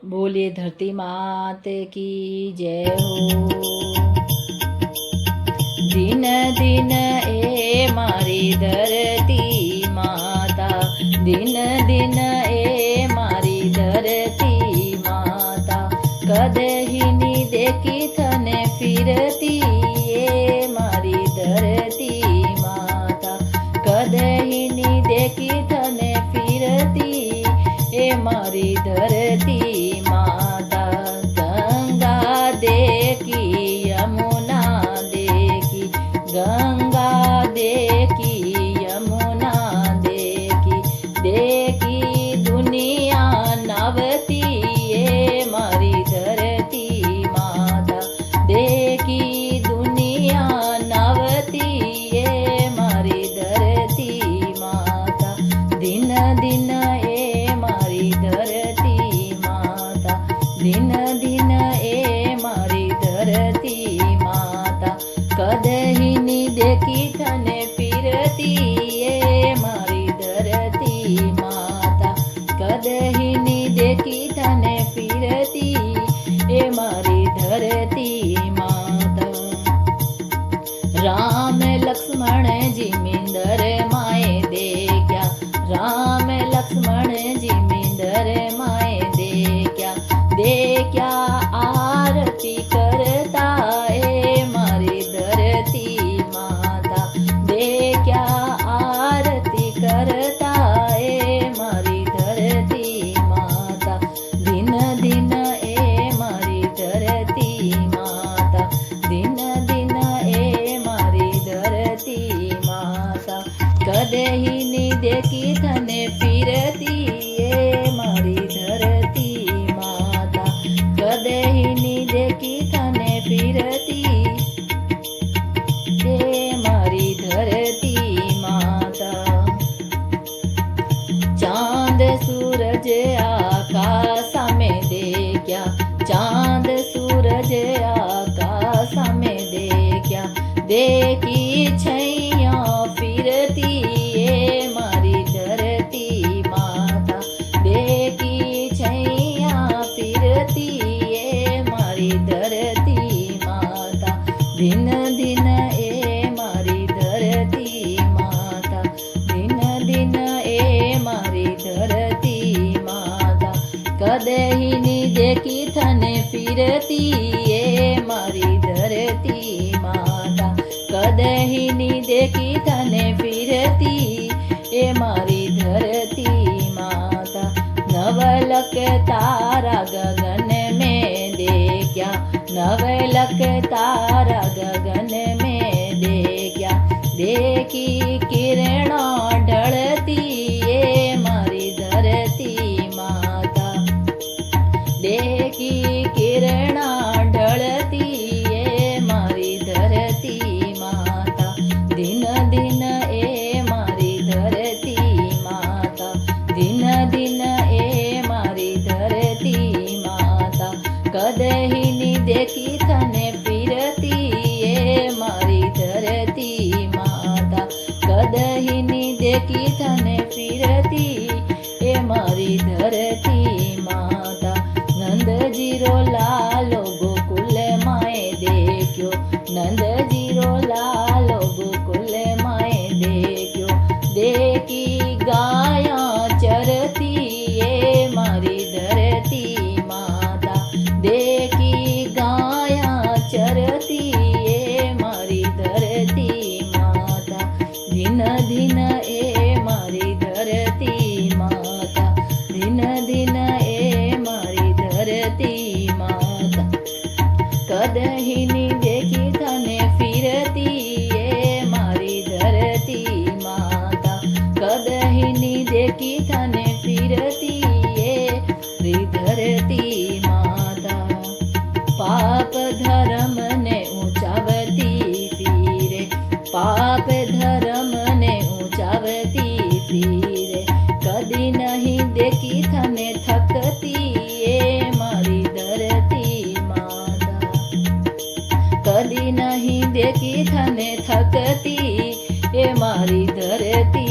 बोलिए धरती मात की जय हो। दिन दिन ए मारी धरती माता, दिन दिन ए मारी धरती माता, कदही नी देखी थने फिरती ए मारी धरती माता, कदही नी देखी थने फिरती ए मारी धरती माता। गंगा देखी यमुना देखी, गंगा देखी यमुना देखी, देखी दुनिया नवती ये मारी धरती माता, देखी दुनिया नवती ये मारी धरती माता। दिन दिन ए मारी धरती माता, दिन दिन ए मारी धरती माता, कदही नी देखी थने फिरती ए मारी धरती माता, कदही नी देखी थने फिरती ए मारी धरती माता। राम लक्ष्मण जी मिंदर माए देख्या, राम लक्ष्मण जी मिंदर माए देख्या, देख्या आरती करता ए मारी धरती माता, देख्या आरती करता ए मारी धरती माता। दिन दिन ए मारी धरती माता, दिन दिन ए मारी धरती माता, कदही नी देखी थने फिरती ए मारी धरती माता, कदही नी देखी थने फिरती ए मारी धरती माता। चांद सूरज आकाश में देख्या, चांद सूरज आकाश में देख्या, देखी छैया फिरती ए मारी धरती माता, देखी छैया फिरती ए मारी धरती माता। दिन दिन ए मारी धरती माता, दिन दिन ए मारी धरती माता, कदही नी देखी थने फिरती ए मारी धरती माता, कदही नी देखी थने फिरती ए मारी धरती माता। नवलक तारा गगन में देख्या, नवलक तारा गगन में देख्या, देखी किरण ढलती ए मारी धरती माता, देखी किरण ढलती ए मारी धरती माता। दिन दिन ए मारी धरती माता, दिन दिन ए मारी धरती माता, कदही नी देखी थने फिरती ए मारी धरती माता, कदही नी देखी थने फिरती ए मारी धरती माता। नंद जीरो लालो गोकुल माए देख्यो, नंद जीरो लालो गोकुल माए देख्यो, देखी गाया चरती ए मारी धरती माता, देखी गाया चरती ए मारी धरती माता। दिन दिन ए मारी धरती माता, दिन दिन ए मारी धरती माता, कदही नी देखी थने फिरती ए मारी धरती माता, कदही नी देखी थने फिरती ए री धरती माता। पाप धर्म ने ऊंचावती फिरे, पाप धर्म ने ऊंचावती फिरे, कदी नहीं देखी थने थकती ए मारी धरती माता, कदी नहीं देखी थने थकती ए मारी धरती